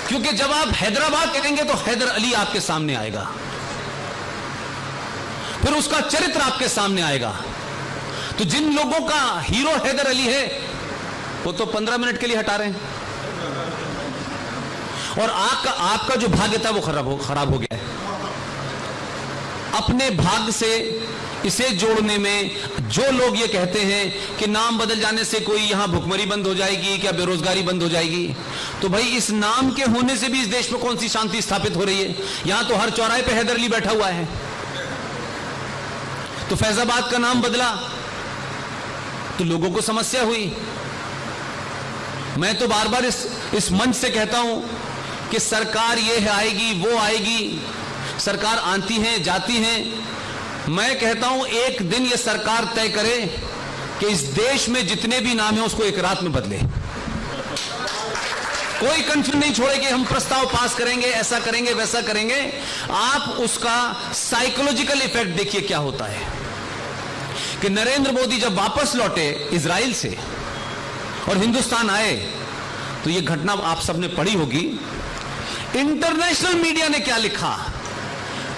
क्योंकि जब आप हैदराबाद कहेंगे तो हैदर अली आपके सामने आएगा, फिर उसका चरित्र आपके सामने आएगा। तो जिन लोगों का हीरो हैदर अली है वो तो 15 मिनट के लिए हटा रहे हैं, और आपका जो भाग्य था वो खराब हो गया है। अपने भाग्य से इसे जोड़ने में जो लोग ये कहते हैं कि नाम बदल जाने से कोई यहां भुखमरी बंद हो जाएगी, क्या बेरोजगारी बंद हो जाएगी, तो भाई इस नाम के होने से भी इस देश में कौन सी शांति स्थापित हो रही है? यहां तो हर चौराहे पे हैदर अली बैठा हुआ है। तो फैजाबाद का नाम बदला तो लोगों को समस्या हुई। मैं तो बार बार इस मंच से कहता हूं कि सरकार ये आएगी वो आएगी, सरकार आती है जाती है। मैं कहता हूं एक दिन ये सरकार तय करे कि इस देश में जितने भी नाम हैं उसको एक रात में बदले। कोई कंफ्यूजन नहीं छोड़े कि हम प्रस्ताव पास करेंगे, ऐसा करेंगे वैसा करेंगे। आप उसका साइकोलॉजिकल इफेक्ट देखिए क्या होता है कि नरेंद्र मोदी जब वापस लौटे इजराइल से और हिंदुस्तान आए तो यह घटना आप सबने पढ़ी होगी। इंटरनेशनल मीडिया ने क्या लिखा?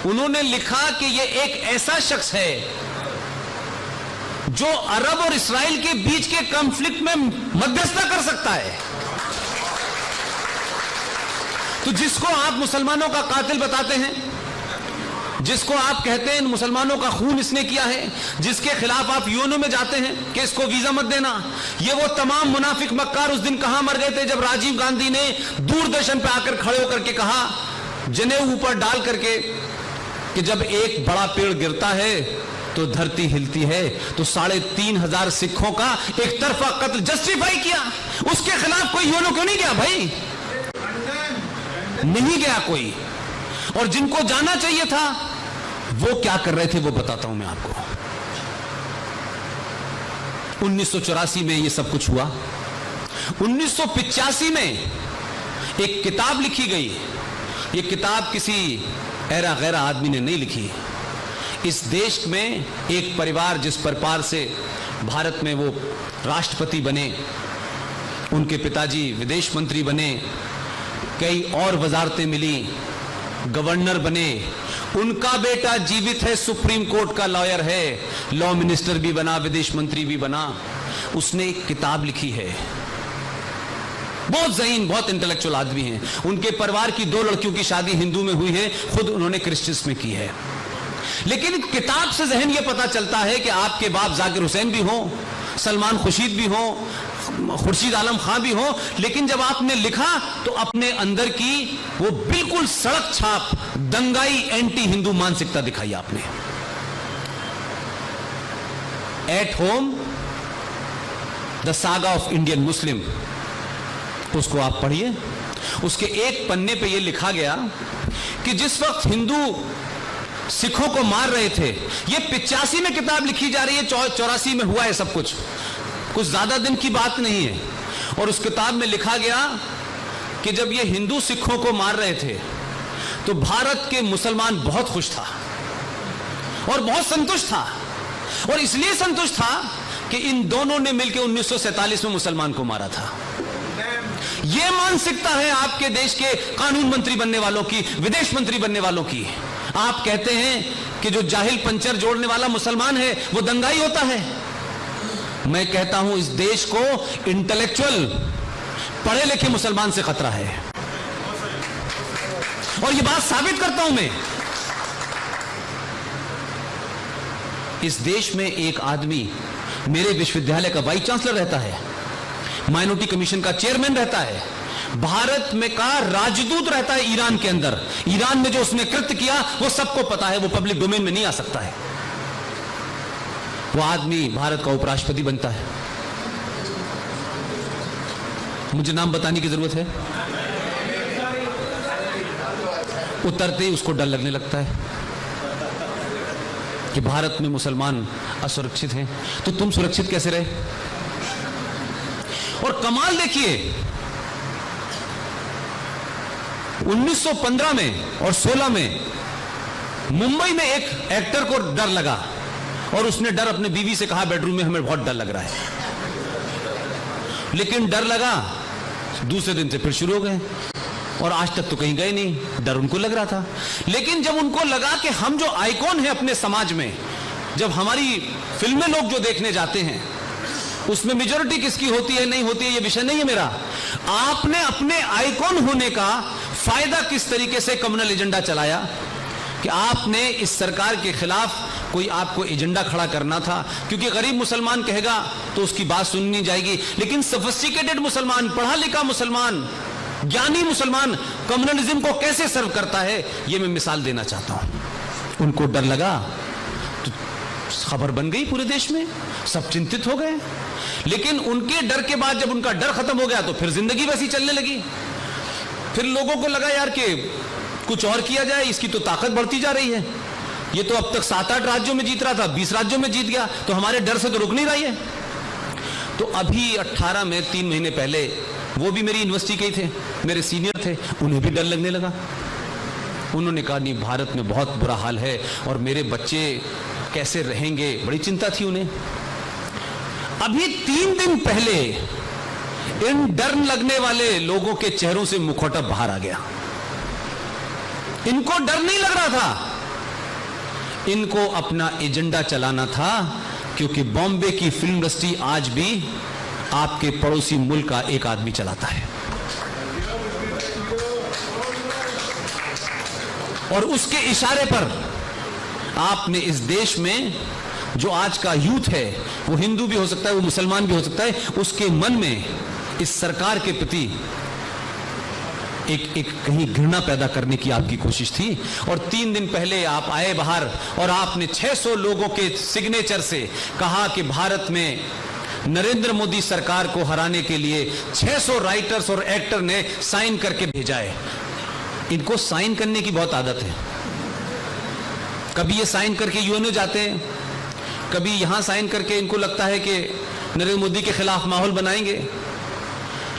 उन्होंने लिखा कि यह एक ऐसा शख्स है जो अरब और इस्राइल के बीच के कॉन्फ्लिक्ट में मध्यस्थता कर सकता है। तो जिसको आप मुसलमानों का कातिल बताते हैं, जिसको आप कहते हैं मुसलमानों का खून इसने किया है, जिसके खिलाफ आप यूएनओ में जाते हैं कि इसको वीजा मत देना, ये वो तमाम मुनाफिक मक्कार उस दिन कहां मर गए थे जब राजीव गांधी ने दूरदर्शन पे आकर खड़े होकर के कहा, जनेऊ ऊपर डाल करके, कि जब एक बड़ा पेड़ गिरता है तो धरती हिलती है। तो 3,500 सिखों का एक तरफा कत्ल जस्टिफाई किया। उसके खिलाफ कोई यूएनओ क्यों नहीं गया भाई? नहीं गया कोई। और जिनको जाना चाहिए था वो क्या कर रहे थे वो बताता हूं मैं आपको। 1984 में ये सब कुछ हुआ। 1985 में एक किताब लिखी गई। ये किताब किसी ऐरा गैरा आदमी ने नहीं लिखी। इस देश में एक परिवार जिस परिवार से भारत में वो राष्ट्रपति बने, उनके पिताजी विदेश मंत्री बने, कई और वजारतें मिली, गवर्नर बने, उनका बेटा जीवित है, सुप्रीम कोर्ट का लॉयर है, लॉ मिनिस्टर भी बना, विदेश मंत्री भी बना। उसने एक किताब लिखी है। बहुत ज़हीन, बहुत इंटेलेक्चुअल आदमी हैं। उनके परिवार की 2 लड़कियों की शादी हिंदू में हुई है, खुद उन्होंने क्रिश्चियंस में की है। लेकिन किताब से ज़हन यह पता चलता है कि आपके बाप जाकिर हुसैन भी हो, सलमान खुर्शीद भी हो, खुर्शीद आलम खां भी हो, लेकिन जब आपने लिखा तो अपने अंदर की वो बिल्कुल सड़क छाप दंगाई एंटी हिंदू मानसिकता दिखाई आपने। At home the saga of Indian Muslim, उसको आप पढ़िए। उसके एक पन्ने पे ये लिखा गया कि जिस वक्त हिंदू सिखों को मार रहे थे, ये 85 में किताब लिखी जा रही है, 84 में हुआ है सब कुछ ज्यादा दिन की बात नहीं है। और उस किताब में लिखा गया कि जब ये हिंदू सिखों को मार रहे थे तो भारत के मुसलमान बहुत खुश था और बहुत संतुष्ट था, और इसलिए संतुष्ट था कि इन दोनों ने मिलकर 1947 में मुसलमान को मारा था। यह मानसिकता है आपके देश के कानून मंत्री बनने वालों की, विदेश मंत्री बनने वालों की। आप कहते हैं कि जो जाहिल पंचर जोड़ने वाला मुसलमान है वो दंगाई होता है। मैं कहता हूं इस देश को इंटेलेक्चुअल पढ़े लिखे मुसलमान से खतरा है, और ये बात साबित करता हूं मैं। इस देश में एक आदमी मेरे विश्वविद्यालय का वाइस चांसलर रहता है, माइनॉरिटी कमीशन का चेयरमैन रहता है, भारत में का राजदूत रहता है ईरान के अंदर। ईरान में जो उसने कृत्य किया वो सबको पता है, वो पब्लिक डोमेन में नहीं आ सकता है। वो आदमी भारत का उपराष्ट्रपति बनता है। मुझे नाम बताने की जरूरत है? उतरते ही उसको डर लगने लगता है कि भारत में मुसलमान असुरक्षित हैं, तो तुम सुरक्षित कैसे रहे? और कमाल देखिए, 1915 में और 16 में मुंबई में एक एक्टर को डर लगा और उसने डर अपने बीवी से कहा बेडरूम में हमें बहुत डर लग रहा है। लेकिन डर लगा, दूसरे दिन से फिर शुरू हो गए और आज तक तो कहीं गए नहीं, डर उनको लग रहा था। लेकिन जब उनको लगा कि हम जो आइकॉन है अपने समाज में, जब हमारी फिल्में लोग जो देखने जाते हैं उसमें मेजॉरिटी किसकी होती है नहीं होती है ये विषय नहीं है मेरा, आपने अपने आइकॉन होने का फायदा किस तरीके से कम्युनल एजेंडा चलाया कि आपने इस सरकार के खिलाफ कोई आपको एजेंडा खड़ा करना था, क्योंकि गरीब मुसलमान कहेगा तो उसकी बात सुननी जाएगी, लेकिन सोफिस्टिकेटेड मुसलमान, पढ़ा लिखा मुसलमान, ज्ञानी मुसलमान कम्युनलिज्म को कैसे सर्व करता है ये मैं मिसाल देना चाहता हूं। उनको डर लगा तो खबर बन गई पूरे देश में, सब चिंतित हो गए। लेकिन उनके डर के बाद जब उनका डर खत्म हो गया तो फिर जिंदगी वैसी चलने लगी। फिर लोगों को लगा यार कि कुछ और किया जाए, इसकी तो ताकत बढ़ती जा रही है, ये तो अब तक 7-8 राज्यों में जीत रहा था, 20 राज्यों में जीत गया, तो हमारे डर से तो रुक नहीं रही है। तो अभी 18 में 3 महीने पहले वो भी मेरी यूनिवर्सिटी के ही थे, मेरे सीनियर थे, उन्हें भी डर लगने लगा। उन्होंने कहा नहीं भारत में बहुत बुरा हाल है और मेरे बच्चे कैसे रहेंगे, बड़ी चिंता थी उन्हें। अभी 3 दिन पहले इन डर लगने वाले लोगों के चेहरों से मुखौटा बाहर आ गया। इनको डर नहीं लग रहा था, इनको अपना एजेंडा चलाना था, क्योंकि बॉम्बे की फिल्म इंडस्ट्री आज भी आपके पड़ोसी मुल्क का एक आदमी चलाता है और उसके इशारे पर आपने इस देश में जो आज का यूथ है, वो हिंदू भी हो सकता है, वो मुसलमान भी हो सकता है, उसके मन में इस सरकार के प्रति एक कहीं घृणा पैदा करने की आपकी कोशिश थी। और 3 दिन पहले आप आए बाहर और आपने 600 लोगों के सिग्नेचर से कहा कि भारत में नरेंद्र मोदी सरकार को हराने के लिए 600 राइटर्स और एक्टर ने साइन करके भेजा है। इनको साइन करने की बहुत आदत है, कभी ये साइन करके यूएनओ जाते हैं, कभी यहां साइन करके इनको लगता है कि नरेंद्र मोदी के खिलाफ माहौल बनाएंगे।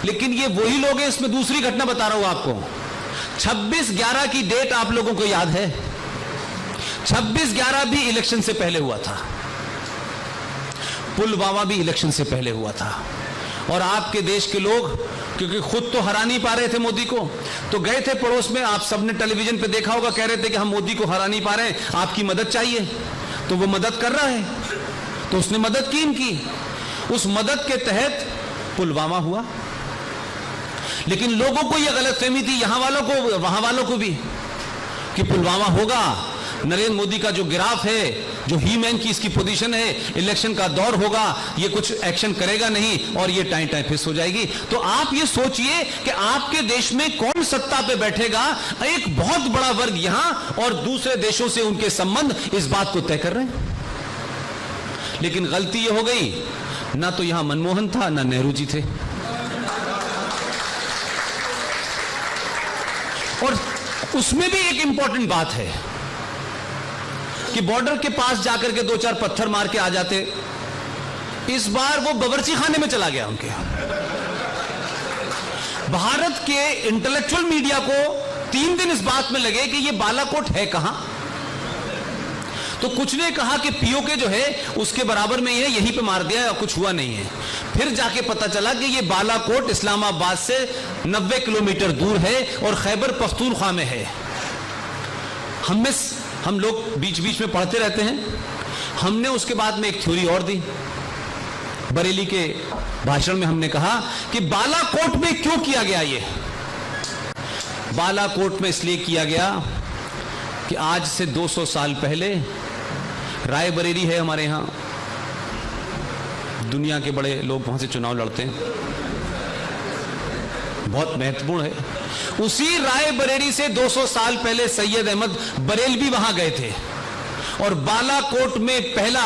लेकिन ये वही लोग हैं, इसमें दूसरी घटना बता रहा हूं आपको। 26/11 की डेट आप लोगों को याद है, 26/11 भी इलेक्शन से पहले हुआ था, पुलवामा भी इलेक्शन से पहले हुआ था। और आपके देश के लोग क्योंकि खुद तो हरा नहीं पा रहे थे मोदी को, तो गए थे पड़ोस में, आप सबने टेलीविजन पे देखा होगा, कह रहे थे कि हम मोदी को हरा नहीं पा रहे हैं, आपकी मदद चाहिए। तो वो मदद कर रहा है, तो उसने मदद की इनकी, उस मदद के तहत पुलवामा हुआ। लेकिन लोगों को यह गलतफहमी थी, यहां वालों को वहां वालों को भी, कि पुलवामा होगा, नरेंद्र मोदी का जो ग्राफ है, जो ही मैन की इसकी पोजीशन है, इलेक्शन का दौर होगा, ये कुछ एक्शन करेगा नहीं और ये टाइम फिस हो जाएगी। तो आप ये सोचिए कि आपके देश में कौन सत्ता पे बैठेगा, एक बहुत बड़ा वर्ग यहां और दूसरे देशों से उनके संबंध इस बात को तय कर रहे हैं। लेकिन गलती ये हो गई, ना तो यहां मनमोहन था ना नेहरू जी थे, और उसमें भी एक इंपॉर्टेंट बात है कि बॉर्डर के पास जाकर के 2-4 पत्थर मार के आ जाते, इस बार वो बावर्ची खाने में चला गया उनके। भारत के इंटेलेक्चुअल मीडिया को 3 दिन इस बात में लगे कि ये बालाकोट है कहां। तो कुछ ने कहा कि पीओके जो है उसके बराबर में ही है, यहीं पे मार दिया, कुछ हुआ नहीं है। फिर जाके पता चला कि ये बालाकोट इस्लामाबाद से 90 किलोमीटर दूर है और खैबर पख्तूनख्वा में है। हम लोग बीच बीच में पढ़ते रहते हैं। हमने उसके बाद में एक थ्योरी और दी, बरेली के भाषण में हमने कहा कि बालाकोट में क्यों किया गया ये। बालाकोट में इसलिए किया गया कि आज से 200 साल पहले रायबरेली है हमारे यहां, दुनिया के बड़े लोग वहां से चुनाव लड़ते हैं, बहुत महत्वपूर्ण है। उसी रायबरेली से 200 साल पहले सैयद अहमद बरेलवी वहां गए थे और बालाकोट में पहला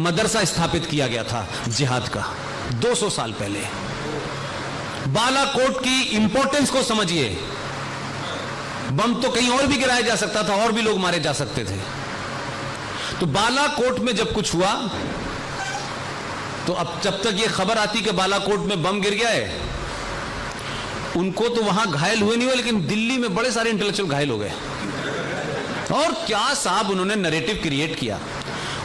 मदरसा स्थापित किया गया था जिहाद का, 200 साल पहले। बालाकोट की इंपॉर्टेंस को समझिए। बम तो कहीं और भी गिराया जा सकता था और भी लोग मारे जा सकते थे। तो बालाकोट में जब कुछ हुआ तो अब जब तक ये खबर आती कि बालाकोट में बम गिर गया है, उनको तो वहां घायल हुए नहीं हुए, लेकिन दिल्ली में बड़े सारे इंटेलेक्चुअल घायल हो गए। और क्या साहब उन्होंने नैरेटिव क्रिएट किया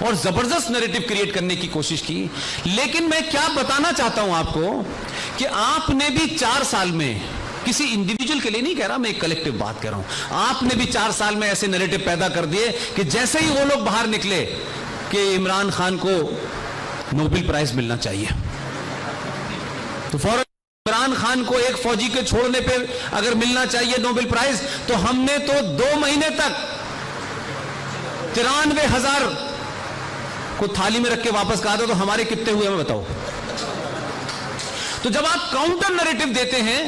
और जबरदस्त नैरेटिव क्रिएट करने की कोशिश की। लेकिन मैं क्या बताना चाहता हूं आपको कि आपने भी 4 साल में किसी इंडिविजुअल के लिए नहीं कह रहा, मैं एक कलेक्टिव बात कह रहा हूं। आपने भी 4 साल में ऐसे नैरेटिव पैदा कर दिए कि जैसे ही वो लोग बाहर निकले कि इमरान खान को नोबेल प्राइज मिलना चाहिए, तो फौरन इमरान खान को एक फौजी के छोड़ने पे अगर मिलना चाहिए नोबेल प्राइज, तो हमने तो 2 महीने तक 93,000 को थाली में रख के वापस कहा था, तो हमारे कितने हुए हमें बताओ। तो जब आप काउंटर नैरेटिव देते हैं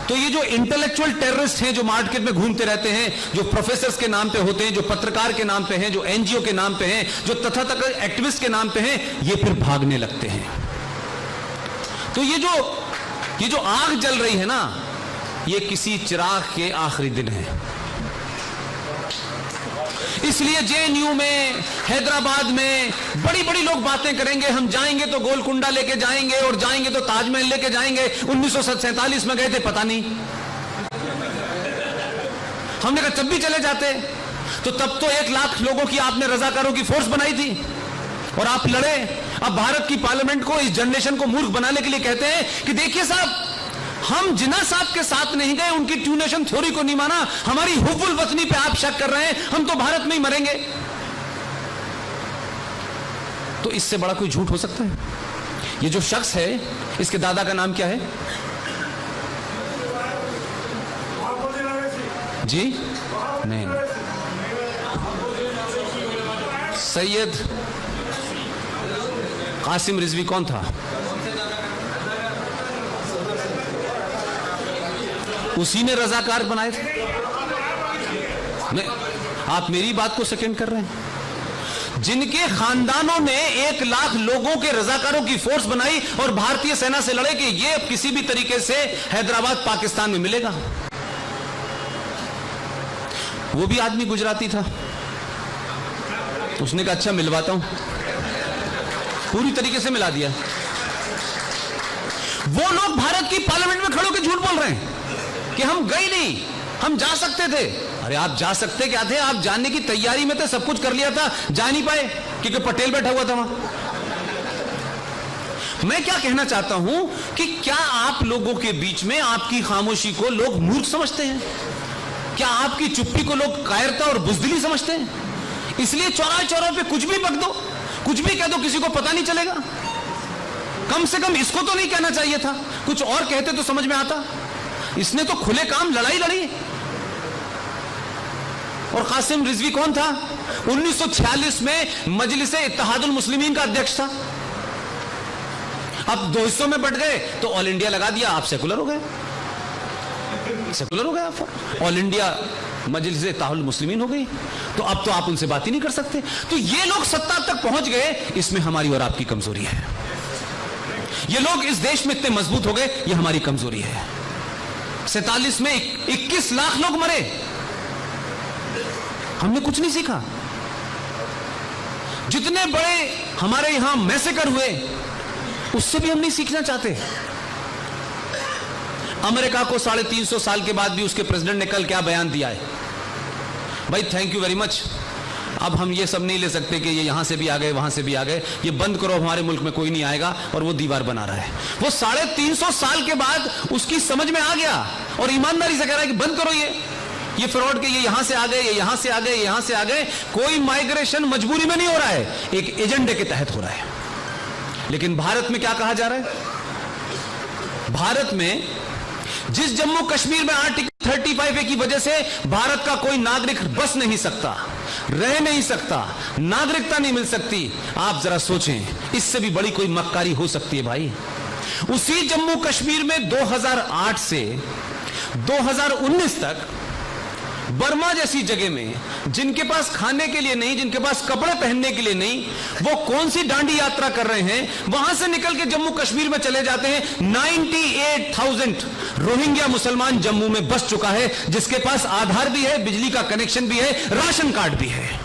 तो ये जो इंटेलेक्चुअल टेररिस्ट हैं, जो मार्केट में घूमते रहते हैं, जो प्रोफेसर्स के नाम पे होते हैं, जो पत्रकार के नाम पे हैं, जो एनजीओ के नाम पे हैं, जो तथाकथित एक्टिविस्ट के नाम पे हैं, ये फिर भागने लगते हैं। तो ये जो आग जल रही है ना, ये किसी चिराग के आखिरी दिन है। इसलिए जेएनयू में, हैदराबाद में बड़ी बड़ी लोग बातें करेंगे, हम जाएंगे तो गोलकुंडा लेके जाएंगे और जाएंगे तो ताजमहल लेके जाएंगे। 1947 में गए थे, पता नहीं, हमने कहा जब भी चले जाते। तो तब तो 1 लाख लोगों की आपने रजाकारों की फोर्स बनाई थी और आप लड़े। अब भारत की पार्लियामेंट को, इस जनरेशन को मूर्ख बनाने के लिए कहते हैं कि देखिए साहब, हम जिन्ना साहब के साथ नहीं गए, उनकी ट्यूनेशन थ्योरी को नहीं माना, हमारी हुब्बुल वतनी पे आप शक कर रहे हैं, हम तो भारत में ही मरेंगे। तो इससे बड़ा कोई झूठ हो सकता है? ये जो शख्स है, इसके दादा का नाम क्या है जी? नहीं, सैयद कासिम रिजवी कौन था? उसी ने रजाकार बनाए थे। नहीं, आप मेरी बात को सेकंड कर रहे हैं। जिनके खानदानों ने 1 लाख लोगों के रजाकारों की फोर्स बनाई और भारतीय सेना से लड़े कि ये अब किसी भी तरीके से हैदराबाद पाकिस्तान में मिलेगा। वो भी आदमी गुजराती था, उसने कहा अच्छा मिलवाता हूं, पूरी तरीके से मिला दिया। वो लोग भारत की पार्लियामेंट में खड़े होकर झूठ बोल रहे हैं कि हम गए नहीं, हम जा सकते थे। अरे आप जा सकते क्या थे? आप जाने की तैयारी में थे, सब कुछ कर लिया था, जा नहीं पाए क्योंकि पटेल बैठा हुआ था वहां। मैं क्या कहना चाहता हूं कि क्या आप लोगों के बीच में आपकी खामोशी को लोग मूर्ख समझते हैं? क्या आपकी चुप्पी को लोग कायरता और बुज़दिली समझते हैं? इसलिए चौराहे चौराहे पे कुछ भी बक दो, कुछ भी कह दो, किसी को पता नहीं चलेगा। कम से कम इसको तो नहीं कहना चाहिए था, कुछ और कहते तो समझ में आता। इसने तो खुले काम लड़ाई लड़ी। और कासिम रिजवी कौन था? 1946 में मजलिस-ए इत्तेहादुल मुस्लिमीन का अध्यक्ष था। अब 2 हिस्सों में बट गए तो ऑल इंडिया लगा दिया, आप सेकुलर हो गए, सेकुलर हो गए आप, ऑल इंडिया मजलिस-ए इत्तेहादुल मुस्लिमीन हो गई। तो अब तो आप उनसे बात ही नहीं कर सकते। तो ये लोग सत्ता तक पहुंच गए, इसमें हमारी और आपकी कमजोरी है। ये लोग इस देश में इतने मजबूत हो गए, ये हमारी कमजोरी है। 47 में 21 लाख लोग मरे, हमने कुछ नहीं सीखा। जितने बड़े हमारे यहां मैसेकर हुए, उससे भी हम नहीं सीखना चाहते। अमेरिका को 350 साल के बाद भी उसके प्रेसिडेंट ने कल क्या बयान दिया है? भाई थैंक यू वेरी मच, अब हम ये सब नहीं ले सकते कि ये यहां से भी आ गए, वहां से भी आ गए, ये बंद करो, हमारे मुल्क में कोई नहीं आएगा। और वो दीवार बना रहा है। वो 350 साल के बाद उसकी समझ में आ गया और ईमानदारी से कह रहा है कि बंद करो ये फ्रॉड के, ये यहां से आ गए, ये यहां से आ गए, यहां से आ गए। कोई माइग्रेशन मजबूरी में नहीं हो रहा है, एक एजेंडे के तहत हो रहा है। लेकिन भारत में क्या कहा जा रहा है? भारत में जिस जम्मू कश्मीर में आर्टिकल 35A की वजह से भारत का कोई नागरिक बस नहीं सकता, रह नहीं सकता, नागरिकता नहीं मिल सकती, आप जरा सोचें, इससे भी बड़ी कोई मक्कारी हो सकती है भाई? उसी जम्मू कश्मीर में 2008 से 2019 तक बर्मा जैसी जगह में जिनके पास खाने के लिए नहीं, जिनके पास कपड़े पहनने के लिए नहीं, वो कौन सी डांडी यात्रा कर रहे हैं? वहां से निकल के जम्मू कश्मीर में चले जाते हैं। 98,000 रोहिंग्या मुसलमान जम्मू में बस चुका है, जिसके पास आधार भी है, बिजली का कनेक्शन भी है, राशन कार्ड भी है।